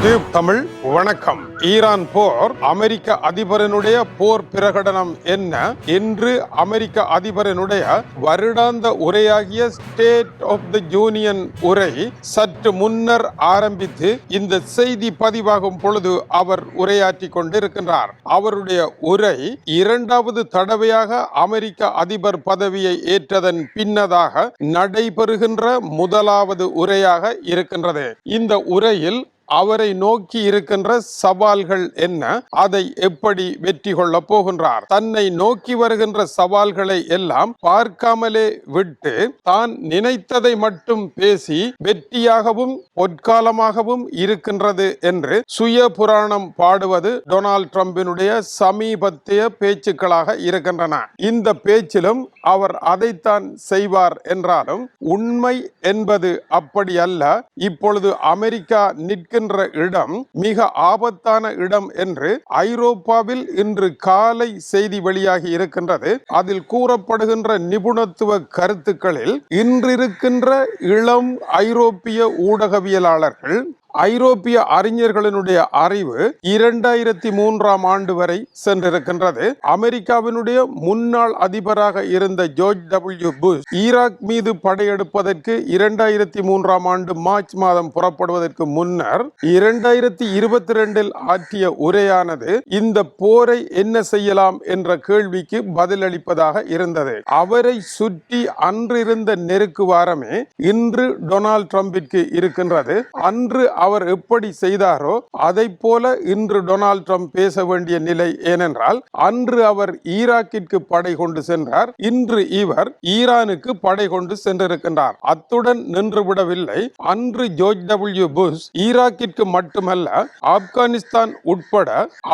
இது தமிழ் வணக்கம். ஈரான் போர், அமெரிக்க அதிபரனுடைய போர் பிரகடனம் என்ன என்று அமெரிக்க அதிபரனுடைய வருடாந்த உரையாகிய ஸ்டேட் ஆஃப் தி யூனியன் உரை சற்று முன்னர் ஆரம்பித்து இந்த செய்தி பதிவாகும் பொழுது அவர் உரையாற்றி கொண்டிருக்கின்றார். அவருடைய உரை இரண்டாவது தடவையாக அமெரிக்க அதிபர் பதவியை ஏற்றதன் பின்னதாக நடைபெறுகின்ற முதலாவது உரையாக இருக்கின்றது. இந்த உரையில் அவரை நோக்கி இருக்கின்ற சவால்கள் என்ன, அதை எப்படி வெற்றி கொள்ள போகின்றார், தன்னை நோக்கி வருகின்ற சவால்களை எல்லாம் பார்க்காமலே விட்டு தான் நினைத்ததை மட்டும் பேசி வெற்றியாகவும் பொற்காலமாகவும் இருக்கின்றது என்று சுய புராணம் பாடுவது டொனால்ட் ட்ரம்பினுடைய சமீபத்திய பேச்சுக்களாக இருக்கின்றன. இந்த பேச்சிலும் அவர் அதைத்தான் செய்வார் என்றாலும் உண்மை என்பது அப்படி அல்ல. இப்பொழுது அமெரிக்கா நிற்கின்ற இடம் மிக ஆபத்தான இடம் என்று ஐரோப்பாவில் இன்று காலை செய்தி வெளியாகி இருக்கின்றது. அதில் கூறப்படுகின்ற நிபுணத்துவ கருத்துக்களில் இன்றிருக்கின்ற இளம் ஐரோப்பிய ஊடகவியலாளர்கள், ஐரோப்பிய அறிஞர்களினுடைய அறிவு 2003 வரை சென்றிருக்கின்றது. அமெரிக்காவினுடைய முன்னாள் அதிபராக இருந்த ஜார்ஜ் டபிள்யூ புஷ் ஈராக் மீது படையெடுப்பதற்கு 2003 மார்ச் மாதம் புறப்படுவதற்கு முன்னர் 2022 ஆற்றிய உரையானது இந்த போரை என்ன செய்யலாம் என்ற கேள்விக்கு பதிலளிப்பதாக இருந்தது. அவரை சுற்றி அன்றிருந்த நெருக்கு வாரமே இன்று டொனால்ட் ட்ரம்பிற்கு இருக்கின்றது. அன்று அவர் எப்படி செய்தாரோ அதை போல இன்று டொனால்ட் ட்ரம்ப் பேச வேண்டிய நிலை. ஏனென்றால் அன்று அவர் ஈராக்கிற்கு படை கொண்டு சென்றார், இன்று இவர் ஈரானுக்கு படை கொண்டு சென்றிருக்கின்றார். அத்துடன் நின்றுவிடவில்லை. அன்று ஜார்ஜ் டபிள்யூ புஷ் ஈராக்கிற்கு மட்டுமல்ல, ஆப்கானிஸ்தான் உட்பட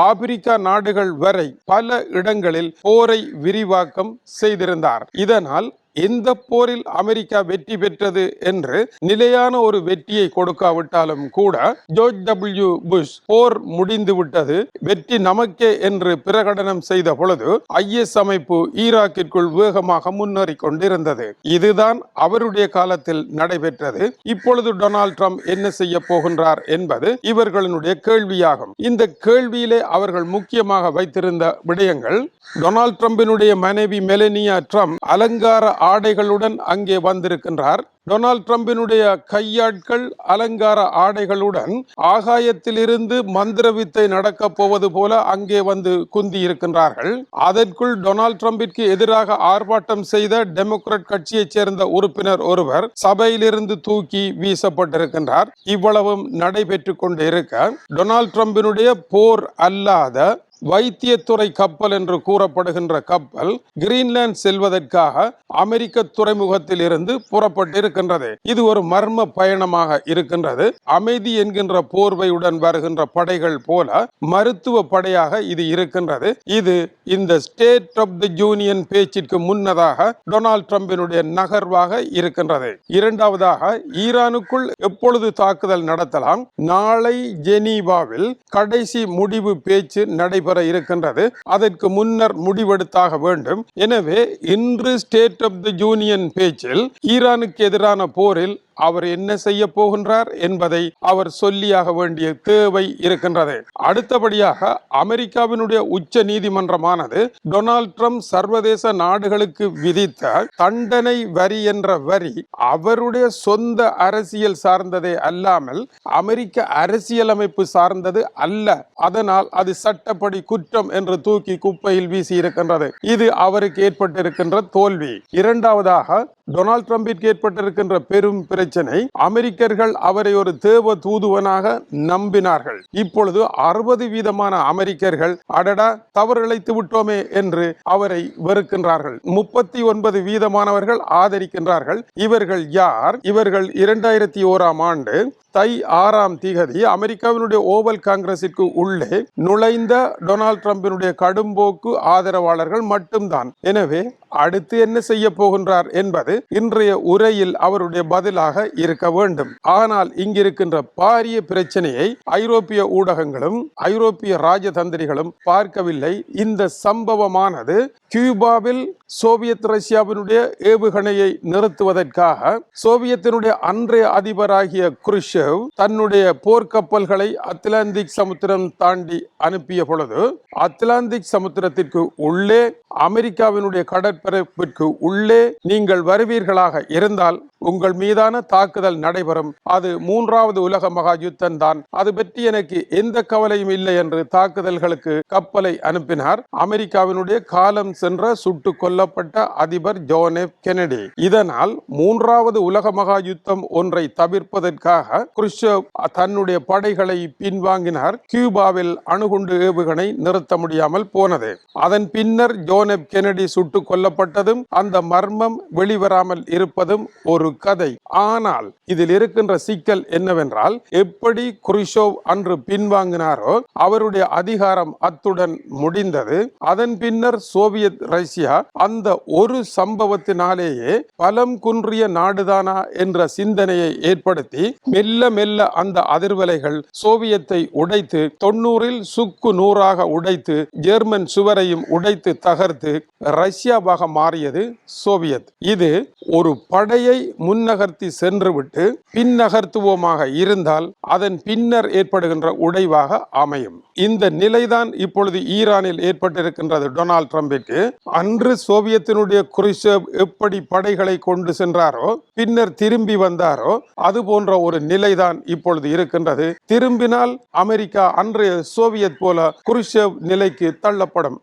ஆப்பிரிக்கா நாடுகள் வரை பல இடங்களில் போரை விரிவாக்கம் செய்திருந்தார். இதனால் எந்த போரில் அமெரிக்கா வெற்றி பெற்றது என்று நிலையான ஒரு வெற்றியை கொடுக்காவிட்டாலும் கூட ஜார்ஜ் டபிள்யூ புஷ் போர் முடிந்து விட்டது, வெற்றி நமக்கே என்று பிரகடனம் செய்த பொழுது IS அமைப்பு ஈராக்கிற்குள் வேகமாக முன்னேறி கொண்டிருந்தது. இதுதான் அவருடைய காலத்தில் நடைபெற்றது. இப்பொழுது டொனால்ட் ட்ரம்ப் என்ன செய்ய போகின்றார் என்பது இவர்களுடைய கேள்வியாகும். இந்த கேள்வியிலே அவர்கள் முக்கியமாக வைத்திருந்த விடயங்கள், டொனால்ட் ட்ரம்பினுடைய மனைவி மெலனியா ட்ரம்ப் அலங்கார ஆடைகளுடன் அங்கே வந்திருக்கின்றார். டொனால்ட் ட்ரம்பினுடைய கையாட்கள் அலங்கார ஆடைகளுடன் ஆகாயத்திலிருந்து மந்திர வித்தை நடக்க போவது போல அங்கே வந்து குந்தி இருக்கின்றார்கள். அதற்குள் டொனால்ட் ட்ரம்பிற்கு எதிராக ஆர்ப்பாட்டம் செய்த டெமோக்ராட் கட்சியைச் சேர்ந்த உறுப்பினர் ஒருவர் சபையிலிருந்து தூக்கி வீசப்பட்டிருக்கின்றார். இவ்வளவும் நடைபெற்று கொண்டு இருக்க டொனால்ட் ட்ரம்பினுடைய போர் அல்லாத வைத்தியத்துறை கப்பல் என்று கூறப்படுகின்ற கப்பல் கிரீன்லாந்து செல்வதற்காக அமெரிக்க துறைமுகத்தில் இருந்து புறப்பட்டிருக்கின்றது. இது ஒரு மர்ம பயணமாக இருக்கின்றது. அமைதி என்கின்ற போர்வையுடன் வருகின்ற படைகள் போல மருத்துவ படையாக இது இருக்கின்றது. இது இந்த ஸ்டேட் ஆஃப் தி யூனியன் பேச்சிற்கு முன்னதாக டொனால்ட் ட்ரம்பினுடைய நகர்வாக இருக்கின்றது. இரண்டாவதாக, ஈரானுக்குள் எப்பொழுது தாக்குதல் நடத்தலாம், நாளை ஜெனீவாவில் கடைசி முடிவு பேச்சு நடைபெற இருக்கின்றது. அதற்கு முன்னர் முடிவெடுத்தாக வேண்டும். எனவே இன்று ஸ்டேட் ஆஃப் தி யூனியன் பேச்சில் ஈரானுக்கு எதிரான போரில் அவர் என்ன செய்ய போகின்றார் என்பதை அவர் சொல்லியாக வேண்டிய தேவை இருக்கின்றது. அடுத்தபடியாக, அமெரிக்காவினுடைய உச்ச நீதிமன்றமானது டொனால்ட் ட்ரம்ப் சர்வதேச நாடுகளுக்கு விதித்த தண்டனை வரி என்ற வரி அவருடைய சொந்த அரசியல் சார்ந்ததே அல்லாமல் அமெரிக்க அரசியலமைப்பு சார்ந்தது அல்ல, அதனால் அது சட்டப்படி குற்றம் என்று தூக்கி குப்பையில் வீசி இருக்கின்றது. இது அவருக்கு ஏற்பட்டிருக்கின்ற தோல்வி. இரண்டாவதாக, டொனால்ட் ட்ரம்பிற்கு ஏற்பட்டிருக்கின்ற பெரும் பிரச்சனை, அமெரிக்கர்கள் அவரை ஒரு தேவ தூதுவனாக நம்பினார்கள். இப்பொழுது 60% அமெரிக்கர்கள் அடடா தவறிழைத்து விட்டோமே என்று அவரை வெறுக்கின்றார்கள். 39% ஆதரிக்கின்றார்கள். இவர்கள் யார்? இவர்கள் 2001 தை 6 அமெரிக்காவினுடைய ஓவல் காங்கிரசிற்கு உள்ளே நுழைந்த டொனால்ட் ட்ரம்பினுடைய கடும்போக்கு ஆதரவாளர்கள் மட்டும்தான். எனவே அடுத்து என்ன செய்ய போகின்றார் என்பது இன்றைய உரையில் அவருடைய பதிலாக இருக்க வேண்டும். ஆனால் இங்கிருக்கின்ற பாரிய பிரச்சனையை ஐரோப்பிய ஊடகங்களும் ஐரோப்பிய ராஜதந்திரிகளும் பார்க்கவில்லை. இந்த சம்பவமானது கியூபாவில் சோவியத் ரஷ்யாவினுடைய ஏவுகணையை நிறுத்துவதற்காக சோவியத்தினுடைய அன்றைய அதிபராகிய குருஷேவ் தன்னுடைய போர்க்கப்பல்களை அத்லாந்திக் சமுத்திரம் தாண்டி அனுப்பிய பொழுது அத்லாந்திக் சமுத்திரத்திற்கு உள்ளே அமெரிக்காவினுடைய கடற்பரப்பிற்கு உள்ளே நீங்கள் வருவீர்களாக இருந்தால் உங்கள் மீதான தாக்குதல் நடைபெறும். அது 3வது உலக மகா யுத்தம் தான். அது பற்றி எனக்கு எந்த கவலையும் இல்லை என்று தாக்குதல்களுக்கு கப்பலை அனுப்பினார் அமெரிக்காவினுடைய காலம் சென்ற சுட்டுக் கொல்லப்பட்ட அதிபர் ஜான் எஃப் கென்னடி. இதனால் 3வது உலக மகா யுத்தம் ஒன்றை தவிர்ப்பதற்காக குருஷேவ் தன்னுடைய படைகளை பின்வாங்கினார். கியூபாவில் அணுகுண்டு ஏவுகணை நிறுத்த முடியாமல் போனது. அதன் பின்னர் ஜான் எஃப் கென்னடி சுட்டுக் கொல்லப்பட்டதும் அந்த மர்மம் வெளிவராமல் இருப்பதும் ஒரு கதை. ஆனால் இதில் இருக்கின்ற சிக்கல் என்னவென்றால், எப்படி குருஷேவ் அன்று பின்வாங்கினாரோ அவருடைய அதிகாரம் அத்துடன் முடிந்தது. அதன் பின்னர் சோவியத் ரஷ்யா அந்த ஒரு சம்பவத்தினாலேயே பலம் குன்றிய நாடுதானா என்ற சிந்தனையை ஏற்படுத்தி மெல்ல மெல்ல அந்த அதிர்வலைகள் சோவியத்தை உடைத்து 90இல் சுக்கு நூறாக உடைத்து ஜெர்மன் சுவரையும் உடைத்து தகர்த்து ரஷ்யாவாக மாறியது சோவியத். இது ஒரு படையை முன்னகர்த்தி சென்றுவிட்டு பின்னகர்த்துவோமாக இருந்தால் அதன் பின்னர் ஏற்படுகின்ற உடைவாக அமையும். இந்த நிலைதான் இப்பொழுது ஈரானில் ஏற்பட்டிருக்கின்றது டொனால்ட் ட்ரம்பிற்கு. அன்று சோவியத்தினுடைய குருஷேவ் எப்படி படைகளை கொண்டு சென்றாரோ பின்னர் திரும்பி வந்தாரோ அது போன்ற ஒரு நிலைதான் இப்பொழுது இருக்கின்றது. திரும்பினால் அமெரிக்கா அன்றைய சோவியத் போல குருஷேவ் நிலைக்கு தள்ளப்படும்.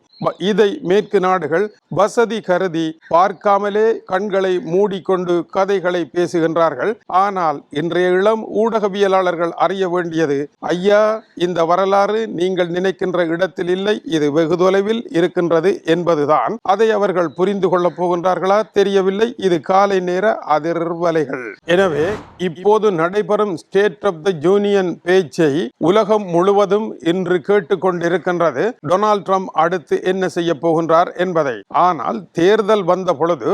இதை மேற்கு நாடுகள் வசதி கருதி பார்க்காமலே கண்களை மூடிக்கொண்டு கதைகளை பேசுகின்றார்கள். ஆனால் இன்றைய இளம் ஊடகவியலாளர்கள் அறிய வேண்டியது, ஐயா, இந்த வரலாறு நீங்கள் நினைக்கின்ற இடத்தில் இல்லை, இது வெகு தொலைவில் இருக்கின்றது என்பதுதான். அதை அவர்கள் புரிந்து கொள்ளப் போகின்றார்களா தெரியவில்லை. இது காலை நேர அதிர்வலைகள். எனவே இப்போது நடைபெறும் ஸ்டேட் ஆஃப் த யூனியன் பேச்சை உலகம் முழுவதும் இன்று கேட்டுக்கொண்டிருக்கின்றது. டொனால்ட் ட்ரம்ப் அடுத்து என்ன செய்ய போகின்றார் என்பதை. ஆனால் தேர்தல் வந்த பொழுது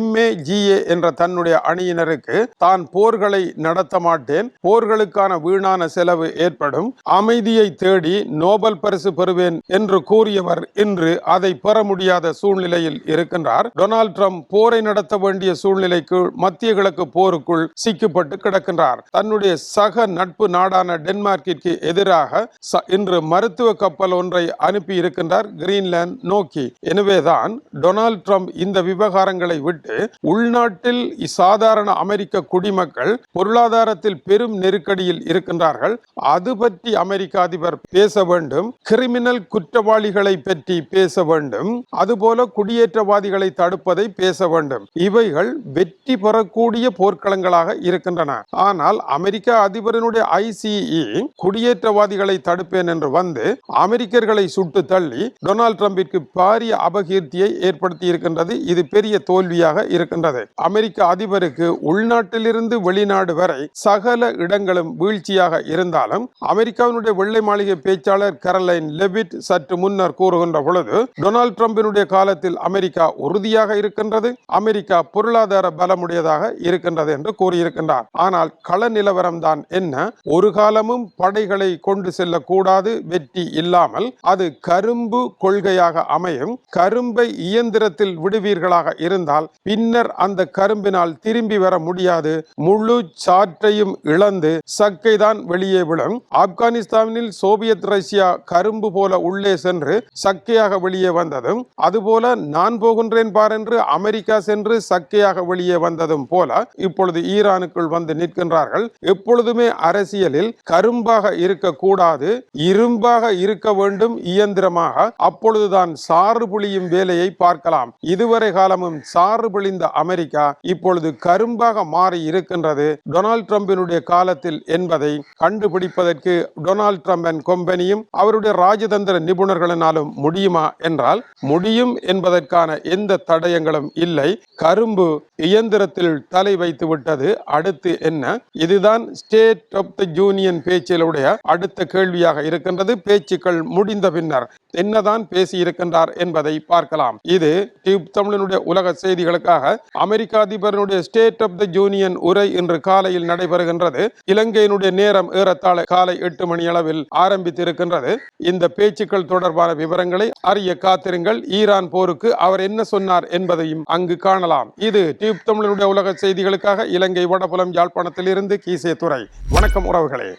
MAGA என்ற தன்னுடைய அணியினருக்கு தான் போர்களை நடத்த மாட்டேன், போர்களுக்கான வீணான செலவு ஏற்படும், அமைதியை தேடி நோபல் பரிசு பெறுவேன் என்று கூறியவர் இன்று அதை பெற முடியாத சூழ்நிலையில் இருக்கின்றார். டொனால்ட் ட்ரம்ப் போரை நடத்த வேண்டிய சூழ்நிலைக்கு மத்திய கிழக்கு போருக்குள் சிக்கப்பட்டு கிடக்கின்றார். தன்னுடைய சக நட்பு நாடான டென்மார்க்கிற்கு எதிராக இன்று மருத்துவ கப்பல் ஒன்றை அனுப்பி இருக்கின்றார் கிரீன்லாந்து நோக்கி. எனவேதான் டொனால்ட் ட்ரம்ப் இந்த விவகாரங்களை விட்டு உள்நாட்டில் சாதாரண அமெரிக்க குடிமக்கள் பொருளாதாரத்தில் பெரும் நெருக்கடியில் இருக்கின்றார்கள், அது பற்றி அமெரிக்க அதிபர் பேச வேண்டும், கிரிமினல் குற்றவாளிகளை பற்றி பேச வேண்டும், அதுபோல குடியேற்றவாதிகளை தடுப்பதை பேச வேண்டும். இவைகள் வெற்றி பெறக்கூடிய போர்க்களங்களாக இருக்கின்றன. ஆனால் அமெரிக்க அதிபரினுடைய ICE குடியேற்றவாதிகளை தடுப்பேன் என்று வந்து அமெரிக்கர்களை சுட்டு தள்ளி டொனால்ட் ட்ரம்பிற்கு பாரிய அபகீர்த்தியை ஏற்படுத்தி இருக்கின்றது. இது பெரிய தோல்வியாக இருக்கின்றது. அமெரிக்க அதிபருக்கு உள்நாட்டிலிருந்து வெளிநாடு வரை சகல இடங்களும் வீழ்ச்சியாக இருந்தாலும் அமெரிக்காவினுடைய வெள்ளை மாளிகை பேச்சாளர் கரோலைன் லெவிட் சற்று முன்னர் கூறுகின்ற பொழுது டொனால்ட் ட்ரம்பினுடைய காலத்தில் அமெரிக்கா உறுதியாக இருக்கின்றது, அமெரிக்கா பொருளாதார பலமுடையதாக இருக்கின்றது என்று கூறியிருக்கின்றார். ஆனால் கள நிலவரம் தான் என்ன? ஒரு காலமும் படைகளை கொண்டு செல்லக்கூடாது, வெற்றி இல்லாமல் அது கரும்பு கொள்கையாக அமையும். கரும்பை இயந்திரத்தில் விடுவீர்களாக இருந்தால் பின்னர் அந்த கரும்பினால் திரும்பி வர முடியாது, முழு சாற்றையும் இழந்து சக்கைதான் வெளியே விடும். ஆப்கானிஸ்தானில் சோவியத் ரஷ்யா கரும்பு போல உள்ளே சென்று சக்கையாக வெளியே வந்ததும், அதுபோல நான் போகின்றேன் பார் என்று அமெரிக்கா சென்று சக்கையாக வெளியே வந்ததும் போல இப்பொழுது ஈரானுக்குள் வந்து நிற்கின்றார்கள். எப்பொழுதுமே அரசியலில் கரும்பாக இருக்கக்கூடாது, இரும்பாக இருக்க வேண்டும், இயந்திரமாக. அப்பொழுதுதான் சாறு புளியும் வேலையை பார்க்கலாம். இதுவரை காலமும் சாறு புளிந்த அமெரிக்கா இப்பொழுது கரும்பாக மாறி இருக்கின்றது டொனால்ட் ட்ரம்பினுடைய காலத்தில் என்பதை கண்டுபிடிப்பதற்கு டொனால்ட் ட்ரம்ப் அண்ட் கம்பெனியும் அவருடைய ராஜதந்திர நிபுணர்களினாலும் முடியுமா என்றால் முடியும் என்பதற்கான எந்த தடயங்களும் இல்லை. கரும்பு இயந்திரத்தில் தலை வைத்து விட்டது. அடுத்து என்ன? இதுதான் ஸ்டேட் ஆஃப் த யூனியன் பேச்சிலுடைய அடுத்த கேள்வியாக இருக்கின்றது. பேச்சுக்கள் முடிந்த பின்னர் என்னதான் பேச பேசியிருக்கின்றார் என்பதை பார்க்கலாம். இது டியூப் தமிழனுடைய உலக செய்திகளுக்காக அமெரிக்க அதிபருடைய ஸ்டேட் ஆஃப் த யூனியன் உரை இன்று காலையில் நடைபெறுகின்றது. இலங்கையினுடைய நேரம் ஏறத்தாழ காலை 8 மணி அளவில் ஆரம்பித்திருக்கின்றது. இந்த பேச்சுக்கள் தொடர்பான விவரங்களை அறிய காத்திருங்கள். ஈரான் போருக்கு அவர் என்ன சொன்னார் என்பதையும் அங்கு காணலாம். இது டியூப் தமிழனுடைய உலக செய்திகளுக்காக இலங்கை வடபுலம் யாழ்ப்பாணத்தில் இருந்து கீசே துறை. வணக்கம் உறவுகளே.